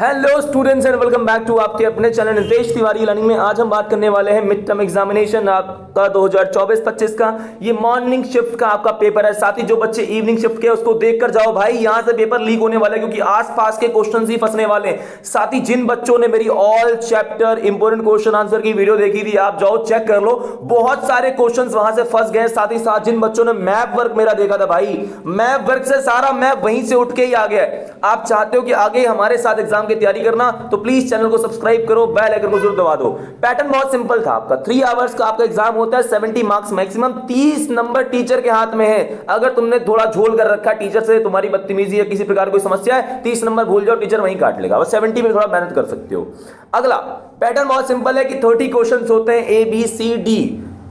Hello students and welcome back to आपके अपने channel Nitesh Tiwari learning में। आज हम बात करने वाले हैं मिड टर्म एग्जामिनेशन आपका 2024-25 का। ये मॉर्निंग शिफ्ट का आपका पेपर है। साथ ही जो बच्चे इवनिंग शिफ्ट के उसको देखकर जाओ भाई, यहां से पेपर लीक होने वाला है क्योंकि आसपास के क्वेश्चंस ही फंसने वाले हैं। साथ ही जिन बच्चों ने मेरी all chapter important question answer की वीडियो देखी थी, आप जाओ चेक कर लो, बहुत सारे क्वेश्चन वहां से फंस गए। साथ ही साथ जिन बच्चों ने मैप वर्क मेरा देखा था भाई, मैप वर्क से सारा मैप वहीं से उठ के ही आ गया। आप चाहते हो कि आगे हमारे साथ एग्जाम की तैयारी करना, तो प्लीज चैनल को सब्सक्राइब करो, बेल आइकन को जरूर दबा दो। पैटर्न बहुत सिंपल था आपका, 3 आवर्स का आपका एग्जाम होता है, 70 मार्क्स मैक्सिमम, 30 नंबर टीचर के हाथ में है। अगर तुमने थोड़ा झोल कर रखा टीचर से, तुम्हारी बदतमीजी या किसी प्रकार की कोई समस्या है, 30 नंबर भूल जाओ, टीचर वहीं काट लेगा। 70 में थोड़ा मेहनत कर सकते हो। अगला पैटर्न बहुत सिंपल है कि 30 क्वेश्चन होते हैं, ए बी सी डी,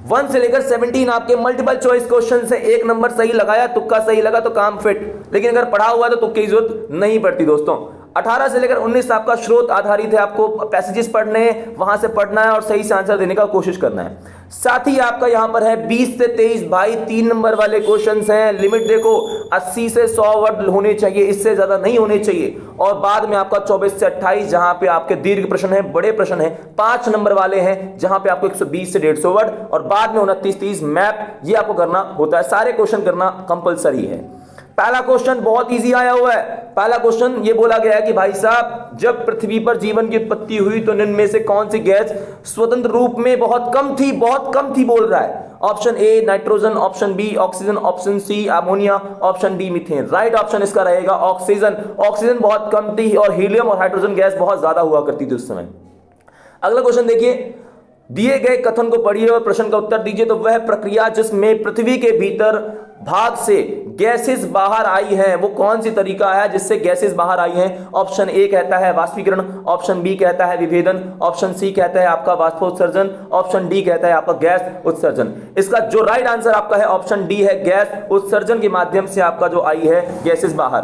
1 से लेकर 17 आपके मल्टीपल चॉइस क्वेश्चन से। एक नंबर सही लगाया, तुक्का सही लगा तो काम फिट, लेकिन अगर पढ़ा हुआ तो तुक्के की जरूरत नहीं पड़ती दोस्तों। 18 से लेकर 19 आपका स्रोत आधारित है, आपको पैसेजेस पढ़ने हैं, वहां से पढ़ना है और सही से आंसर देने का कोशिश करना है। साथ ही आपका यहां पर है 20 से 23 भाई 3 नंबर वाले क्वेश्चंस हैं। लिमिट देखो 80 से 100 वर्ड होने चाहिए, इससे ज्यादा नहीं होने चाहिए। और बाद में आपका 24 से 28 जहां पे आपके दीर्घ प्रश्न है, बड़े प्रश्न है, 5 नंबर वाले हैं जहां पे आपको 120 से 150 वर्ड, और बाद में 29-30 मैप, ये आपको करना होता है। सारे क्वेश्चन करना कंपलसरी है। पहला क्वेश्चन बहुत इजी आया हुआ है। पहला क्वेश्चन ये बोला गया है कि भाई साहब, जब पृथ्वी पर जीवन की उत्पत्ति हुई तो निम्न में से कौन सी गैस स्वतंत्र रूप में बहुत कम थी बोल रहा है। Option A nitrogen, option B oxygen, option C ammonia, option D methane. Right option इसका रहेगा ऑक्सीजन। ऑक्सीजन बहुत कम थी और हीलियम और हाइड्रोजन गैस बहुत ज्यादा हुआ करती थी उस समय। अगला क्वेश्चन देखिए, दिए गए कथन को पढ़िए और प्रश्न का उत्तर दीजिए। तो वह प्रक्रिया जिसमें पृथ्वी के भीतर भाग से गैसेस बाहर आई हैं, वो कौन सी तरीका है जिससे गैसेस बाहर आई हैं? ऑप्शन ए कहता है वाष्पीकरण, ऑप्शन बी कहता है विभेदन, ऑप्शन सी कहता है आपका वाष्पोत्सर्जन, ऑप्शन डी कहता है आपका गैस उत्सर्जन। इसका जो राइट आंसर आपका है ऑप्शन डी है, गैस उत्सर्जन के माध्यम से आपका जो आई है गैसेस बाहर।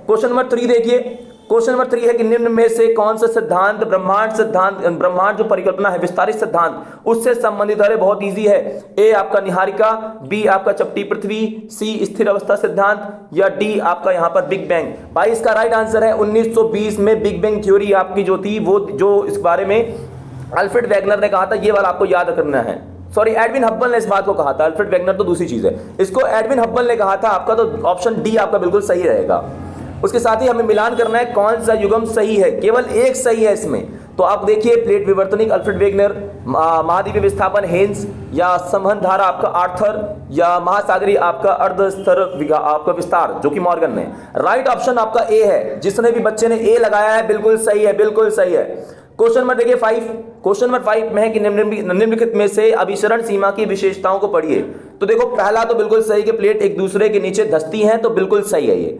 क्वेश्चन नंबर 3 देखिए। क्वेश्चन नंबर 3 है कि निम्न में से कौन सा सिद्धांत ब्रह्मांड जो परिकल्पना है, विस्तारित सिद्धांत, उससे संबंधित है? बहुत इजी है। ए आपका निहारिका, बी आपका चपटी पृथ्वी, सी स्थिर अवस्था सिद्धांत, या डी आपका यहां पर बिग बैंग। भाई इसका राइट आंसर है 1920 में बिग बैंग थ्योरी आपकी जो थी, वो जो इस बारे में अल्फ्रेड वेगनर ने कहा था, ये वाला आपको याद करना है। सॉरी, एडविन हब्बल ने इस बात को कहा था, अल्फ्रेड वेगनर तो दूसरी चीज है, इसको एडविन हब्बल ने कहा था आपका। तो ऑप्शन डी आपका बिल्कुल सही रहेगा। उसके साथ ही हमें मिलान करना है कौन सा युग्म सही है, केवल एक सही है इसमें। तो आप देखिए, प्लेट विवर्तनिक अल्फ्रेड वेगनर, महाद्वीपीय विस्थापन हेन्स, या संवहन धारा आपका आर्थर, या महासागरीय आपका अर्धस्तर आपका विस्तार जो कि मॉर्गन ने। राइट ऑप्शन आपका ए है। जिसने भी बच्चे ने ए लगाया है बिल्कुल सही है, बिल्कुल सही है। क्वेश्चन नंबर देखिए 5। क्वेश्चन नंबर 5 में है कि निम्नलिखित में से अभिसरण सीमा की विशेषताओं को पढ़िए। तो देखो, पहला तो बिल्कुल सही कि प्लेट एक दूसरे के नीचे धंसती हैं, तो बिल्कुल सही है ये।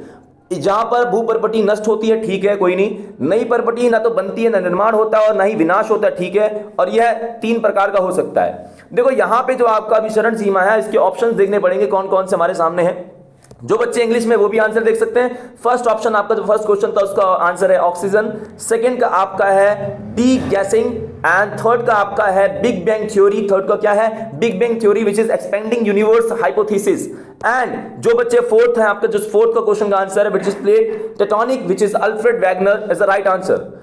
जहां पर भूपर्पटी नष्ट होती है, ठीक है, कोई नहीं। नई परपटी ना तो बनती है, ना निर्माण होता है और ना ही विनाश होता है, ठीक है। और यह 3 प्रकार का हो सकता है। देखो यहां पे जो आपका अभिसरण सीमा है, इसके ऑप्शंस देखने पड़ेंगे कौन कौन से हमारे सामने हैं। जो बच्चे इंग्लिश में वो भी आंसर देख सकते हैं। फर्स्ट ऑप्शन आपका जो फर्स्ट क्वेश्चन था उसका आंसर है ऑक्सीजन, सेकंड का आपका है डी गैसिंग, एंड थर्ड का आपका है बिग बैंग थ्योरी। थर्ड का क्या है? Big bang theory which is expanding universe hypothesis. And जो बच्चे फोर्थ है आपका, जो फोर्थ का क्वेश्चन का आंसर है which is plate tectonic which is Alfred Wegener is the right answer.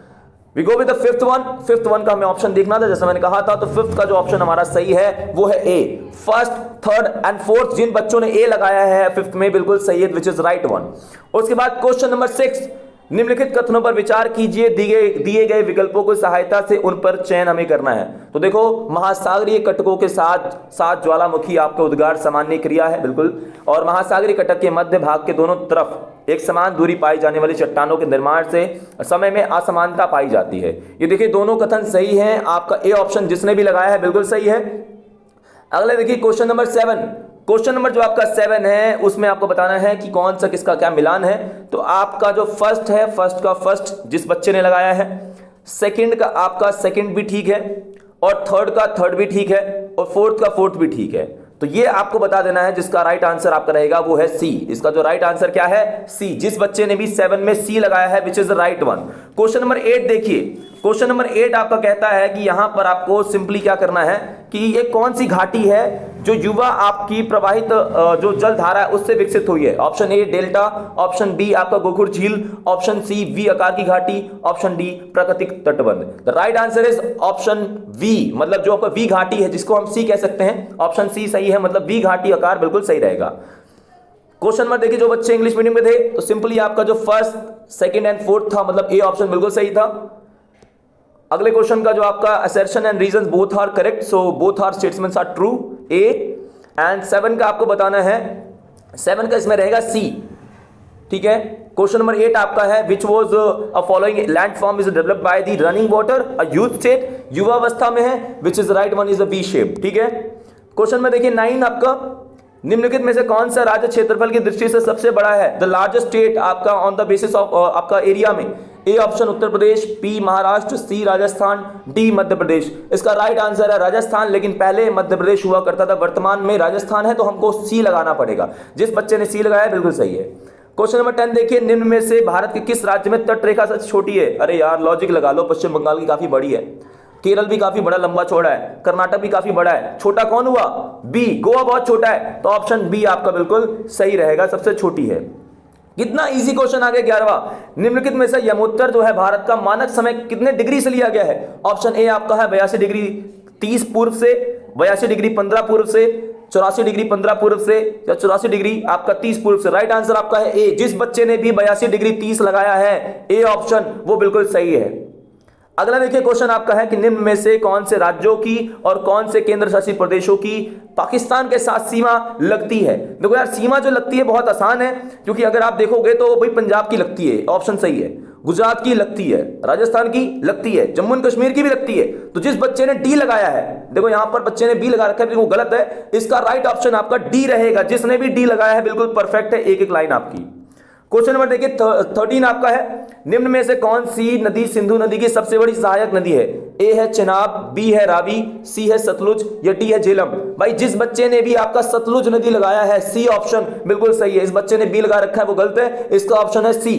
We go with the fifth one. Fifth one का हमें ऑप्शन देखना था, जैसा मैंने कहा था। तो फिफ्थ का जो ऑप्शन हमारा सही है वो है ए। फर्स्ट, थर्ड एंड फोर्थ जिन बच्चों ने ए लगाया है फिफ्थ में, बिल्कुल सही है, विच इज राइट वन। उसके बाद क्वेश्चन नंबर 6, निम्नलिखित कथनों पर विचार कीजिए, दिए गए विकल्पों की सहायता से उन पर चयन हमें करना है। तो देखो, महासागरीय कटकों के साथ साथ ज्वालामुखी आपका उद्गार सामान्य क्रिया है, बिल्कुल। और महासागरीय कटक के मध्य भाग के दोनों तरफ एक समान दूरी पाई जाने वाली चट्टानों के निर्माण से समय में असमानता पाई जाती है। ये देखिए, दोनों कथन सही हैं। आपका ए ऑप्शन जिसने भी लगाया है बिल्कुल सही है। अगले देखिए क्वेश्चन नंबर 7। क्वेश्चन नंबर जो आपका 7 है उसमें आपको बताना है कि कौन सा किसका क्या मिलान है। तो आपका जो फर्स्ट है, फर्स्ट का फर्स्ट जिस बच्चे ने लगाया है, सेकंड का आपका सेकंड भी ठीक है, और थर्ड का थर्ड भी ठीक है, और फोर्थ का फोर्थ भी ठीक है। तो ये आपको बता देना है जिसका राइट आंसर आपका रहेगा वो है सी। इसका जो राइट आंसर क्या है? सी। जिस बच्चे ने भी 7 में सी लगाया है which is the right one. Question number 8 देखिए। क्वेश्चन नंबर 8 आपका कहता है कि यहां पर आपको सिंपली क्या करना है कि ये कौन सी घाटी है जो युवा आपकी प्रवाहित जो जल धारा है उससे विकसित हुई है। Option A delta, option B आपका गोखुर झील, ऑप्शन सी वी आकार की घाटी, ऑप्शन डी प्राकृतिक तटबंध। The right answer is option B, मतलब जो आपका वी घाटी है जिसको हम सी कह सकते हैं, ऑप्शन सी सही है, मतलब वी घाटी आकार बिल्कुल सही रहेगा। क्वेश्चन नंबर देखिए, जो बच्चे इंग्लिश मीडियम में थे तो सिंपली आपका जो फर्स्ट, सेकंड एंड फोर्थ था, मतलब ए ऑप्शन बिल्कुल सही था। अगले क्वेश्चन का जो आपका assertion and reasons both are correct, so both are statements are true, A. And 7 का आपको बताना है, 7 का इसमें रहेगा सी, ठीक है। क्वेश्चन नंबर 8 आपका है, which was a following land form is developed by the running water, a youth state, युवावस्था में है, which is right one is a V shape, ठीक है। क्वेश्चन में देखिए 9 आपका, निम्नलिखित में से कौन सा राज्य क्षेत्रफल की दृष्टि से सबसे बड़ा है, द लार्जेस्ट स्टेट आपका ऑन द बेसिस ऑफ आपका एरिया में, A option Uttar Pradesh, B Maharashtra, C Rajasthan, D Madhya Pradesh. इसका राइट आंसर है राजस्थान, लेकिन पहले मध्य प्रदेश हुआ करता था, वर्तमान में राजस्थान है, तो हमको सी लगाना पड़ेगा। जिस बच्चे ने सी लगाया बिल्कुल सही है। क्वेश्चन नंबर 10 देखिए, निम्न में से भारत के किस राज्य में तट रेखा सबसे छोटी है? अरे यार लॉजिक लगा लो, पश्चिम बंगाल की काफी बड़ी है, केरल भी काफी बड़ा लंबा चौड़ा है, कर्नाटक भी काफी बड़ा है, छोटा कौन हुआ? बी, गोवा बहुत छोटा है, तो ऑप्शन बी आपका बिल्कुल सही रहेगा, सबसे छोटी है। कितना इजी क्वेश्चन आ गया 11वां, निम्नलिखित में से यमोत्तर जो है भारत का मानक समय कितने डिग्री से लिया गया है? ऑप्शन ए आपका है 82 डिग्री 30 पूर्व से, 82 डिग्री 15 पूर्व से, 84 डिग्री 15 पूर्व से, या 84 डिग्री आपका 30 पूर्व से। राइट आंसर आपका है ए। जिस बच्चे ने भी 82 डिग्री 30 लगाया है, ए ऑप्शन, वो बिल्कुल सही है। अगला देखिए क्वेश्चन आपका है कि निम्न में से कौन से राज्यों की और कौन से केंद्र शासित प्रदेशों की पाकिस्तान के साथ सीमा लगती है? देखो यार, सीमा जो लगती है बहुत आसान है, क्योंकि अगर आप देखोगे तो भाई पंजाब की लगती है, ऑप्शन सही है, गुजरात की लगती है, राजस्थान की लगती है, जम्मू एंड कश्मीर की भी लगती है। तो जिस बच्चे ने डी लगाया है, देखो यहां पर बच्चे ने बी लगा रखा है, लेकिन वो गलत है, इसका राइट ऑप्शन आपका डी रहेगा। जिसने भी डी लगाया है बिल्कुल परफेक्ट है, एक एक लाइन आपकी। क्वेश्चन नंबर देखिए 13 आपका है, निम्न में से कौन सी नदी सिंधु नदी की सबसे बड़ी सहायक नदी है? ए है चिनाब, बी है रावी, सी है सतलुज, या डी है झेलम। भाई जिस बच्चे ने भी आपका सतलुज नदी लगाया है, सी ऑप्शन बिल्कुल सही है। इस बच्चे ने बी लगा रखा है वो गलत है, इसका ऑप्शन है सी।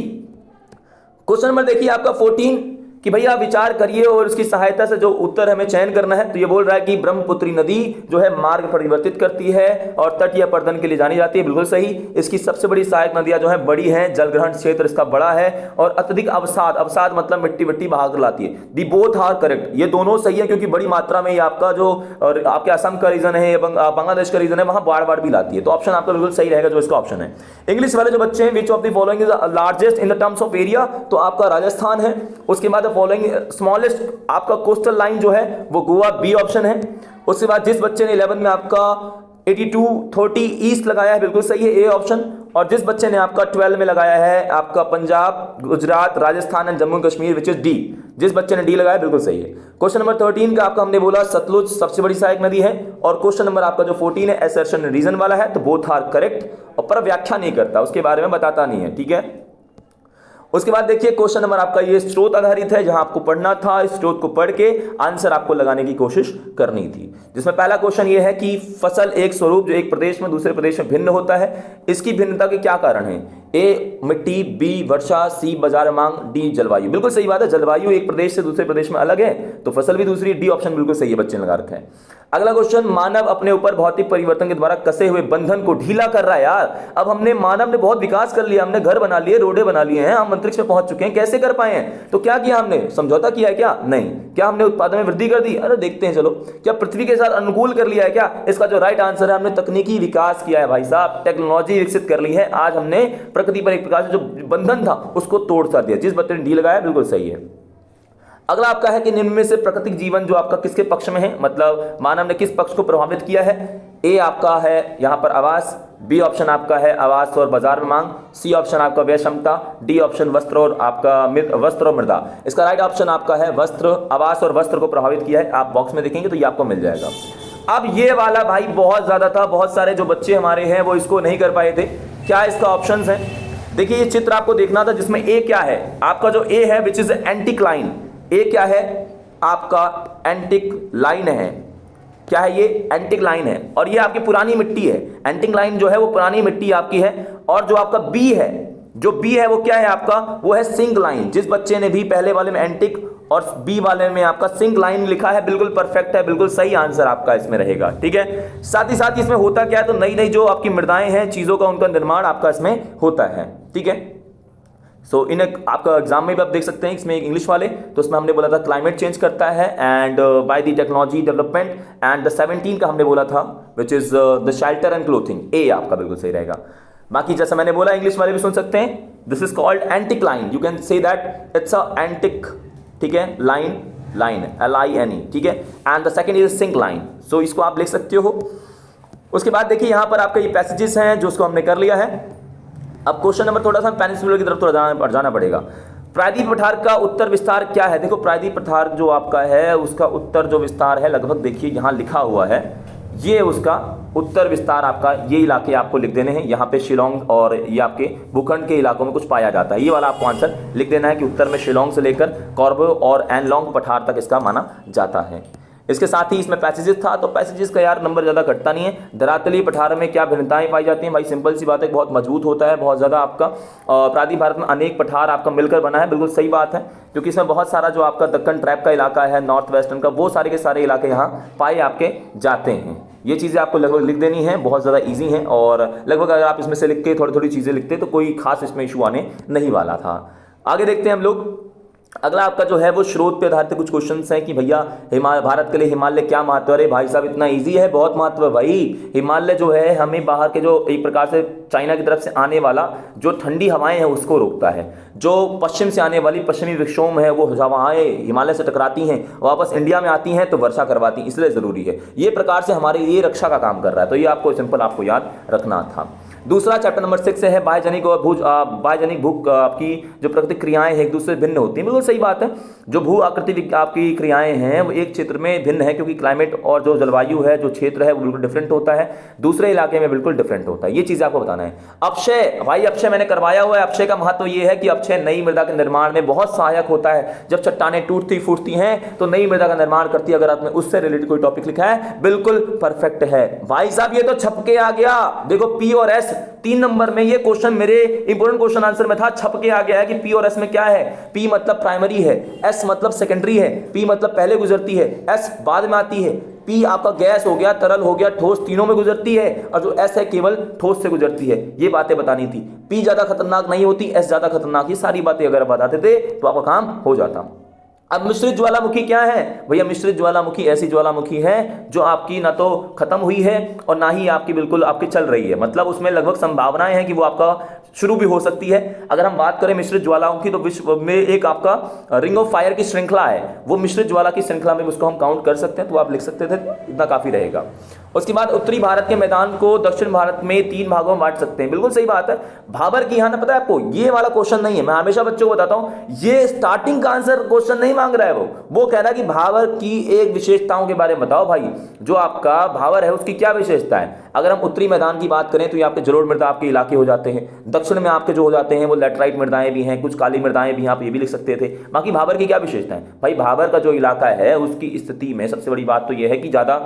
क्वेश्चन नंबर देखिए आपका 14 कि भैया विचार करिए और उसकी सहायता से जो उत्तर हमें चयन करना है। तो ये बोल रहा है कि ब्रह्मपुत्री नदी जो है मार्ग परिवर्तित करती है और तट या पर्दन के लिए जानी जाती है, बिल्कुल सही। इसकी सबसे बड़ी सहायक नदियां जो है बड़ी हैं, जलग्रहण क्षेत्र इसका बड़ा है, और अत्यधिक अवसाद, अवसाद मतलब मिट्टी मिट्टी बहा कर लाती है। दी बोथ आर करेक्ट, ये दोनों सही है, क्योंकि बड़ी मात्रा में ये आपका जो और आपके असम का रीजन है, बांग्लादेश का रीजन है, वहां बाढ़ बाढ़ भी लाती है। तो ऑप्शन आपका बिल्कुल सही रहेगा, जो इसका ऑप्शन है। इंग्लिश वाले जो बच्चे हैं, which of the following is largest in the terms of area, तो आपका राजस्थान है। उसके बाद फॉलोइंग स्मॉलेस्ट आपका कोस्टल लाइन जो है वो गोवा, बी ऑप्शन है। उसके बाद जिस बच्चे ने 11 में आपका 82-30 ईस्ट लगाया है, बिल्कुल सही है, ए ऑप्शन। और जिस बच्चे ने आपका 12 में लगाया है आपका Punjab, Gujarat, Rajasthan and Jammu Kashmir, which is D, जिस बच्चे ने डी लगाया बिल्कुल सही है। क्वेश्चन नंबर 13 का आपका हमने बोला सतलुज सबसे बड़ी सहायक नदी है, और क्वेश्चन नंबर आपका जो 14 है असर्शन रीजन वाला है, तो बोथ आर करेक्ट, और पर व्याख्या नहीं करता, उसके बारे में बताता नहीं है, ठीक है। उसके बाद देखिए क्वेश्चन नंबर आपका ये स्रोत आधारित है, जहां आपको पढ़ना था, इस स्रोत को पढ़ के आंसर आपको लगाने की कोशिश करनी थी। जिसमें पहला क्वेश्चन ये है कि फसल एक स्वरूप जो एक प्रदेश में दूसरे प्रदेश में भिन्न होता है, इसकी भिन्नता के क्या कारण है? ए मिट्टी, बी वर्षा, सी बाजार मांग, डी जलवायु। बिल्कुल सही बात है, जलवायु एक प्रदेश से दूसरे प्रदेश में अलग है, तो फसल भी दूसरी, डी ऑप्शन बिल्कुल सही है, बच्चे ने लगा रखा है। अगला क्वेश्चन, मानव अपने ऊपर भौतिक परिवर्तन के द्वारा कसे हुए बंधन को ढीला कर रहा है। यार अब मानव ने बहुत विकास कर लिया, हमने घर बना लिए, रोडे बना लिए हैं, हम अंतरिक्ष में पहुंच चुके हैं, कैसे कर पाए हैं? तो क्या किया हमने? समझौता किया है क्या? नहीं। क्या हमने उत्पादन में वृद्धि कर दी? अरे देखते हैं चलो। क्या पृथ्वी के साथ अनुकूल कर लिया है क्या? इसका जो राइट आंसर है, हमने तकनीकी विकास किया है भाई साहब, टेक्नोलॉजी विकसित कर ली है। आज हमने प्रकृति पर एक प्रकार से जो बंधन था उसको तोड़ सा दिया। जिस बच्चे ने डी लगाया बिल्कुल सही है। अगला आपका है कि निम्न में से प्राकृतिक जीवन जो आपका किसके पक्ष में है, मतलब मानव ने किस पक्ष को प्रभावित किया है? ए आपका है यहां पर आवास, बी ऑप्शन आपका है आवास और बाजार में मांग, सी ऑप्शन आपका व्यय क्षमता, डी ऑप्शन वस्त्र और आपका वस्त्र और मृदा। इसका राइट ऑप्शन आपका है वस्त्र, आवास और वस्त्र को प्रभावित किया है। आप बॉक्स में देखेंगे तो ये आपको मिल जाएगा। अब ये वाला भाई बहुत ज्यादा था, बहुत सारे जो बच्चे हमारे हैं वो इसको नहीं कर पाए थे। क्या इसका ऑप्शन है? देखिए ये चित्र आपको देखना था, जिसमें ए क्या है आपका, जो ए है विच इज एंटिक लाइन। ए क्या है आपका? एंटिक लाइन है। क्या है ये? एंटिक लाइन है, और ये आपकी पुरानी मिट्टी है। एंटिक लाइन जो है वो पुरानी मिट्टी आपकी है। और जो आपका बी है, जो बी है वो क्या है आपका? वो है सिंक लाइन। जिस बच्चे ने भी पहले वाले में एंटिक और बी वाले में आपका सिंक लाइन लिखा है, बिल्कुल परफेक्ट है, बिल्कुल सही आंसर आपका इसमें रहेगा। ठीक है, साथ ही साथ इसमें होता क्या है, तो नई नई जो आपकी मृदाएं हैं, चीजों का उनका निर्माण आपका इसमें होता है। ठीक है, सो इन आपका एग्जाम में भी आप देख सकते हैं, इसमें इंग्लिश वाले, तो उसमें हमने बोला था क्लाइमेट चेंज करता है and by the technology development, and the 17 का हमने बोला था which is the shelter and clothing, A आपका बिल्कुल सही रहेगा। बाकी जैसा मैंने बोला इंग्लिश वाले भी सुन सकते हैं, this is called anticline, you can say that it's a antic, ठीक है, लाइन, लाइन LINE, ठीक है, and the second is syncline, so इसको आप लिख सकते हो। उसके बाद देखिए यहां पर आपका ये पैसेजेस हैं जो उसको हमने कर लिया है। अब क्वेश्चन नंबर थोड़ा सा पेनिनसुला की तरफ थोड़ा जाना पड़ेगा। प्रायद्वीप पठार का उत्तर विस्तार क्या है? देखो प्रायद्वीप पठार जो आपका है उसका उत्तर जो विस्तार है लगभग देखिए यहाँ लिखा हुआ है, ये उसका उत्तर विस्तार आपका, ये इलाके आपको लिख देने हैं। यहाँ पे शिलोंग और ये आपके भूखंड के इलाकों में कुछ पाया जाता है, ये वाला आपको आंसर लिख देना है कि उत्तर में शिलोंग से लेकर कॉर्बो और एनलॉन्ग पठार तक इसका माना जाता है। इसके साथ ही इसमें पैसेजेस था, तो पैसेजेस का यार नंबर ज़्यादा घटता नहीं है। धरातलीय पठार में क्या भिन्नताएं पाई जाती हैं? भाई सिंपल सी बात है, बहुत मजबूत होता है, बहुत ज़्यादा आपका प्रायद्वीप भारत में अनेक पठार आपका मिलकर बना है, बिल्कुल सही बात है, क्योंकि इसमें बहुत सारा जो आपका दक्कन ट्रैप का इलाका है, नॉर्थ वेस्टर्न का, वो सारे के सारे इलाके यहाँ पाए आपके जाते हैं। ये चीज़ें आपको लगभग लिख देनी है, बहुत ज़्यादा ईजी हैं, और लगभग अगर आप इसमें से लिख के थोड़ी थोड़ी चीज़ें लिखते तो कोई खास इसमें इशू आने नहीं वाला था। आगे देखते हैं हम लोग। अगला आपका जो है वो स्रोत पे आधारित कुछ क्वेश्चंस हैं कि भैया भारत के लिए हिमालय क्या महत्व है? अरे भाई साहब इतना इजी है, बहुत महत्व है भाई। हिमालय जो है हमें बाहर के जो एक प्रकार से चाइना की तरफ से आने वाला जो ठंडी हवाएं हैं उसको रोकता है। जो पश्चिम से आने वाली पश्चिमी विक्षोभ है वो हवाएं हिमालय से टकराती हैं, वापस इंडिया में आती हैं तो वर्षा करवाती हैं, इसलिए जरूरी है। ये प्रकार से हमारे लिए रक्षा का काम कर रहा है, तो ये आपको सिंपल आपको याद रखना था। दूसरा चैप्टर नंबर 6 है बाह्यजनिक और बाह्यजनिक भू आपकी जो प्राकृतिक क्रियाएं हैं एक दूसरे से भिन्न होती हैं, बिल्कुल सही बात है। जो भू आकृति आपकी क्रियाएं हैं वो एक क्षेत्र में भिन्न है, क्योंकि क्लाइमेट और जो जलवायु है, जो क्षेत्र है वो बिल्कुल डिफरेंट होता है, दूसरे इलाके में बिल्कुल डिफरेंट होता है। ये चीज आपको बताना है। अक्षय, भाई अक्षय मैंने करवाया हुआ है। अक्षय का महत्व ये है कि अक्षय नई मृदा के निर्माण में बहुत सहायक होता है। जब चट्टानें टूटती फूटती हैं तो नई मृदा का निर्माण करती है। अगर आपने उससे रिलेटेड कोई टॉपिक लिखा है बिल्कुल परफेक्ट है भाई साहब। ये तो छप के आ गया, देखो पी और एस 3 नंबर में ये क्वेश्चन मेरे इंपोर्टेंट क्वेश्चन आंसर में था, छप के आ गया है कि पी और एस में क्या है। पी मतलब प्राइमरी है, एस मतलब सेकेंडरी है, पी मतलब पहले गुजरती है, एस बाद में आती है। पी आपका गैस हो गया, तरल हो गया, ठोस, तीनों में गुजरती है, और जो एस है केवल ठोस से गुजरती है। ये बातें बतानी थी। पी ज्यादा खतरनाक नहीं होती, एस ज्यादा खतरनाक। ये सारी बातें अगर बताते थे तो आपका काम हो जाता। अब मिश्रित ज्वालामुखी क्या है भैया? मिश्रित ज्वालामुखी ऐसी ज्वालामुखी है जो आपकी ना तो खत्म हुई है और ना ही आपकी बिल्कुल आपकी चल रही है, मतलब उसमें लगभग संभावनाएं हैं कि वो आपका शुरू भी हो सकती है। अगर हम बात करें मिश्रित ज्वालाओं की तो विश्व में एक आपका रिंग ऑफ फायर की श्रृंखला है, वो मिश्रित ज्वाला की श्रृंखला में उसको हम काउंट कर सकते हैं, तो आप लिख सकते थे, इतना काफी रहेगा। उसके बाद उत्तरी भारत के मैदान को दक्षिण भारत में 3 भागों में बांट सकते हैं, बिल्कुल सही बात है। भाबर की, यहाँ ना पता है आपको, ये वाला क्वेश्चन नहीं है। मैं हमेशा बच्चों को बताता हूं, ये स्टार्टिंग का आंसर क्वेश्चन नहीं मांग रहा है, वो कह रहा है कि भाबर की एक विशेषताओं के बारे में बताओ भाई। जो आपका भाबर है उसकी क्या विशेषता है? अगर हम उत्तरी मैदान की बात करें तो ये आपके जलोढ़ मृदा आपके इलाके हो जाते हैं। दक्षिण में आपके जो हो जाते हैं वो लैटराइट मृदाएं भी हैं, कुछ काली मृदाएं भी, आप ये भी लिख सकते थे। बाकी भाबर की क्या विशेषता है भाई? भाबर का जो इलाका है उसकी स्थिति में सबसे बड़ी बात तो यह है कि ज्यादा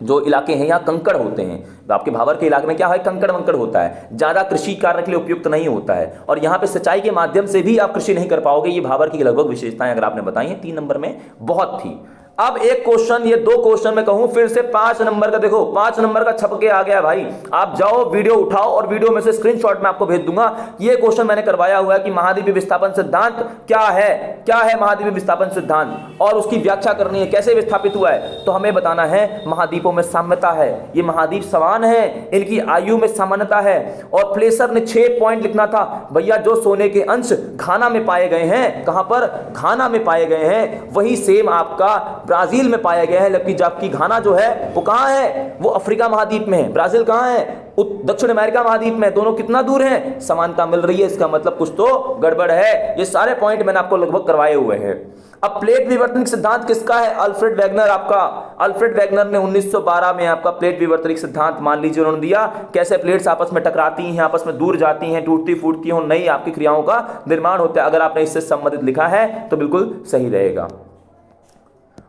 जो इलाके हैं यहाँ कंकड़ होते हैं। तो आपके भाबर के इलाके में क्या है? कंकड़ वंकड़ होता है, ज्यादा कृषि कार्य के लिए उपयुक्त नहीं होता है, और यहाँ पे सिंचाई के माध्यम से भी आप कृषि नहीं कर पाओगे। ये भाबर की लगभग विशेषताएं अगर आपने बताई हैं 3 नंबर में बहुत थी। अब एक क्वेश्चन, ये 2 क्वेश्चन मैं कहूं फिर से 5 नंबर का, देखो 5 नंबर का छप के आ गया भाई। आप जाओ वीडियो उठाओ और वीडियो में से स्क्रीनशॉट में आपको भेज दूंगा। ये क्वेश्चन मैंने करवाया हुआ है कि महाद्वीपीय विस्थापन सिद्धांत क्या है? क्या है महाद्वीपीय विस्थापन सिद्धांत और उसकी व्याख्या करनी है, कैसे विस्थापित हुआ है? तो हमें बताना है महाद्वीपों में साम्यता है, ये महाद्वीप समान है, इनकी आयु में समानता है। और प्लेसर ने 6 पॉइंट लिखना था भैया, जो सोने के अंश घाना में पाए गए हैं, कहां पर? घाना में पाए गए हैं, वही सेम आपका ब्राजील में पाया गया है। जबकि घाना जो है वो कहां है? वो अफ्रीका महाद्वीप में है। ब्राजील कहां है? दक्षिण अमेरिका महाद्वीप में। दोनों कितना दूर हैं? समानता मिल रही है, इसका मतलब कुछ तो गड़बड़ है। ये सारे पॉइंट मैंने आपको लगभग करवाए हुए हैं। अब प्लेट विवर्तनिक सिद्धांत किसका है? Alfred Wegener. आपका अल्फ्रेड वेगनर ने 1912 में आपका प्लेट विवर्तनिक सिद्धांत मान लीजिए उन्होंने दिया। कैसे प्लेट्स आपस में टकराती हैं, आपस में दूर जाती हैं, टूटती फूटती हैं, नई आपकी क्रियाओं का निर्माण होता है। अगर आपने इससे संबंधित लिखा है तो बिल्कुल सही रहेगा।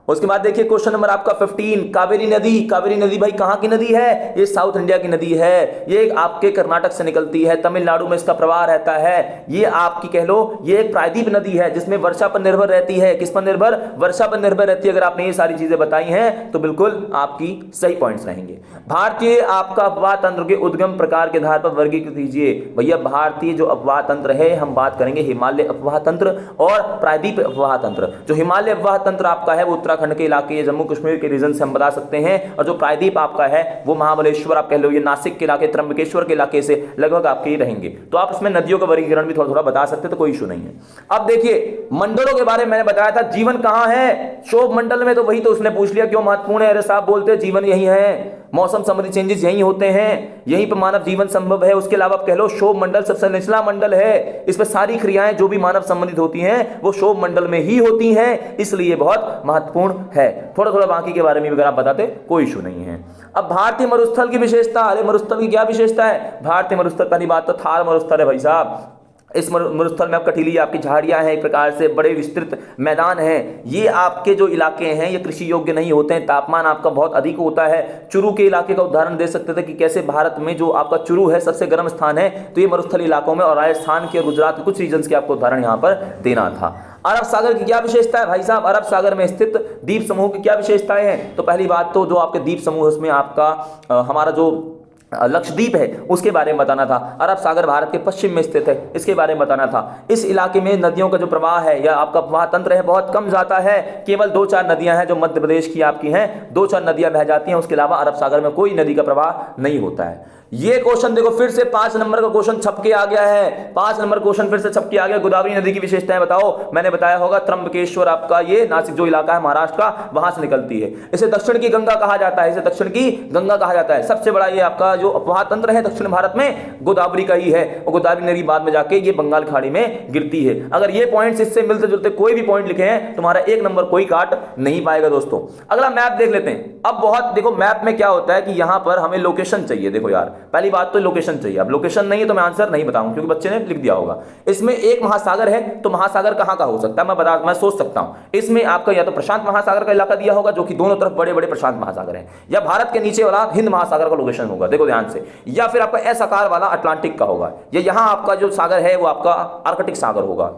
उसके बाद देखिए क्वेश्चन नंबर आपका 15, कावेरी नदी। कावेरी नदी भाई कहां की नदी है? ये साउथ इंडिया की नदी है। ये आपके कर्नाटक से निकलती है, तमिलनाडु में इसका प्रवाह रहता है। ये आपकी कह लो ये एक प्रायद्वीप नदी है जिसमें वर्षा पर निर्भर रहती है। किस पर निर्भर? वर्षा पर निर्भर रहती है। अगर आपने ये सारी चीजें बताई हैं तो बिल्कुल आपकी सही पॉइंट्स रहेंगे। भारतीय आपका अपवाह तंत्र के उद्गम प्रकार के आधार पर वर्गीकृत कीजिए। भैया भारतीय जो अपवाह तंत्र है हम बात करेंगे हिमालय अपवाह तंत्र और प्रायद्वीप अपवाह तंत्र। जो हिमालय अपवाह तंत्र आपका है वो उत्तराखंड के इलाके या जम्मू कश्मीर के रीजन से हम बता सकते हैं, और जो प्रायद्वीप आपका है वो महाबलेश्वर आप कह लो, ये नासिक के इलाके, त्र्यंबकेश्वर के इलाके से लगभग आपके ही रहेंगे। तो आप इसमें नदियों का वर्गीकरण भी थोड़ा थोड़ा बता सकते तो कोई इशू नहीं है। अब देखिए मंडलों के बारे में मैंने बताया था, जीवन कहां है? क्षोभ मंडल में। तो वही तो उसने पूछ लिया क्यों महत्वपूर्ण है? अरे साहब बोलते जीवन यही है, मौसम संबंधी चेंजेस यही होते हैं, यहीं पर मानव जीवन संभव है। उसके अलावा आप कह लो क्षोभ मंडल सबसे निचला मंडल है, इस पर सारी क्रियाएं जो भी मानव संबंधित होती हैं वो क्षोभ मंडल में ही होती हैं, इसलिए बहुत महत्वपूर्ण है। थोड़ा थोड़ा बाकी के बारे में अगर आप बताते कोई इशू नहीं है। अब भारतीय मरुस्थल की विशेषता। अरे मरुस्थल की क्या विशेषता है? भारतीय मरुस्थल पहली बात तो थार मरुस्थल है भाई साहब। इस मरुस्थल में आप कटीली आपकी झाड़ियां हैं, एक प्रकार से बड़े विस्तृत मैदान हैं। ये आपके जो इलाके हैं ये कृषि योग्य नहीं होते हैं, तापमान आपका बहुत अधिक होता है। चुरू के इलाके का उदाहरण दे सकते थे कि कैसे भारत में जो आपका चुरू है सबसे गर्म स्थान है, तो ये मरुस्थल इलाकों में, और राजस्थान के गुजरात के कुछ रीजन के आपको उदाहरण यहाँ पर देना था। अरब सागर की क्या विशेषता है भाई साहब? अरब सागर में स्थित द्वीप समूह की क्या विशेषताएं हैं? तो पहली बात तो जो आपके द्वीप समूह उसमें आपका हमारा जो लक्षद्वीप है उसके बारे में बताना था। अरब सागर भारत के पश्चिम में स्थित है, इसके बारे में बताना था। इस इलाके में नदियों का जो प्रवाह है या आपका प्रवाह तंत्र है बहुत कम जाता है। केवल 2-4 नदियां हैं जो मध्य प्रदेश की आपकी हैं, 2-4 नदियां बह जाती हैं, उसके अलावा अरब सागर में कोई नदी का प्रवाह नहीं होता है। ये क्वेश्चन देखो फिर से 5 नंबर का क्वेश्चन छप के आ गया है। 5 नंबर क्वेश्चन फिर से छप के आ गया। गोदावरी नदी की विशेषताएं बताओ। मैंने बताया होगा त्र्यंबकेश्वर आपका ये नासिक जो इलाका है महाराष्ट्र का, वहां से निकलती है। इसे दक्षिण की गंगा कहा जाता है, इसे दक्षिण की गंगा कहा जाता है। सबसे बड़ा ये आपका जो अपवाह तंत्र है दक्षिण भारत में गोदावरी का ही है, और गोदावरी नदी बाद में जाके ये बंगाल खाड़ी में गिरती है। अगर ये पॉइंट्स इससे मिलते जुलते कोई भी पॉइंट लिखे हैं तुम्हारा 1 नंबर कोई काट नहीं पाएगा दोस्तों। अगला मैप देख लेते हैं। अब बहुत देखो मैप में क्या होता है कि यहां पर हमें लोकेशन चाहिए। देखो यार पहली बात तो लोकेशन चाहिए। अब लोकेशन नहीं है तो मैं आंसर नहीं बताऊंगा क्योंकि बच्चे ने लिख दिया होगा। इसमें एक महासागर है तो महासागर कहां का हो सकता है मैं सोच सकता हूं। इसमें आपका या तो प्रशांत महासागर का इलाका दिया होगा जो कि दोनों तरफ बड़े बड़े प्रशांत महासागर हैं, या भारत के नीचे वाला हिंद महासागर का लोकेशन होगा, देखो ध्यान से, या फिर आपका ऐसा आकार वाला अटलांटिक का होगा, या यहां आपका जो सागर है वो आपका आर्कटिक सागर होगा,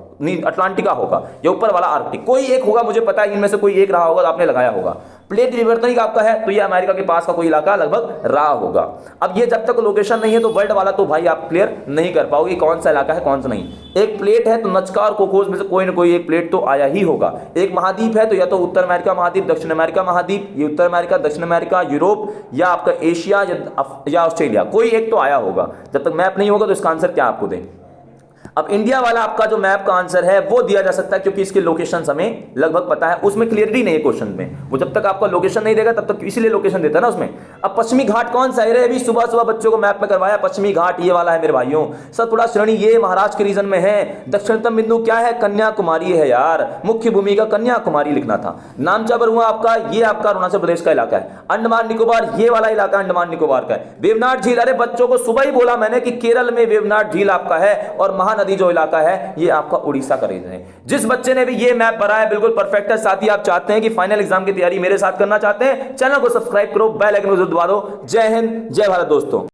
अटलांटिका होगा, या ऊपर वाला आर्कटिक, कोई एक होगा। मुझे पता है इनमें से कोई एक रहा होगा तो आपने लगाया होगा। प्लेट विवर्तनिक आपका है तो ये अमेरिका के पास का कोई इलाका लगभग रहा होगा। अब ये जब तक लोकेशन नहीं है तो वर्ल्ड वाला तो भाई आप क्लियर नहीं कर पाओगे कौन सा इलाका है कौन सा नहीं। एक प्लेट है तो नचका और कोकोस में से कोई ना कोई एक प्लेट तो आया ही होगा। एक महाद्वीप है तो या तो उत्तर अमेरिका महाद्वीप, दक्षिण अमेरिका महाद्वीप, ये उत्तर अमेरिका, दक्षिण अमेरिका, यूरोप, या आपका एशिया या ऑस्ट्रेलिया, कोई एक तो आया होगा। जब तक मैप नहीं होगा तो इसका आंसर क्या आपको दें। अब इंडिया वाला आपका जो मैप का आंसर है वो दिया जा सकता है क्योंकि इसके लोकेशन हमें लगभग पता है, उसमें क्लियरिटी नहीं है क्वेश्चन में। वो जब तक आपका लोकेशन नहीं देगा तब तक इसीलिए लोकेशन देता है ना उसमें। अब पश्चिमी घाट कौन सा है? अभी सुबह सुबह बच्चों को मैप में करवाया पश्चिमी घाट ये वाला है मेरे भाइयों। सतपुड़ा श्रेणी ये महाराष्ट्र के रीजन में है। दक्षिणतम बिंदु क्या है? कन्याकुमारी है यार, मुख्य भूमि का कन्याकुमारी लिखना था। नामचा बरुआ आपका ये आपका अरुणाचल प्रदेश का इलाका है। अंडमान निकोबार ये वाला इलाका अंडमान निकोबार का है। वेवनाड झील, अरे बच्चों को सुबह ही बोला मैंने कि केरल में वेवनाड झील आपका है, और महानदी जो इलाका है ये आपका उड़ीसा का रीजन है। जिस बच्चे ने भी ये मैप भरा है बिल्कुल परफेक्ट है। साथ ही आप चाहते हैं कि फाइनल एग्जाम की तैयारी मेरे साथ करना चाहते हैं, चैनल को सब्सक्राइब करो, बेल आइकन को दबा दो। जय हिंद, जय भारत दोस्तों।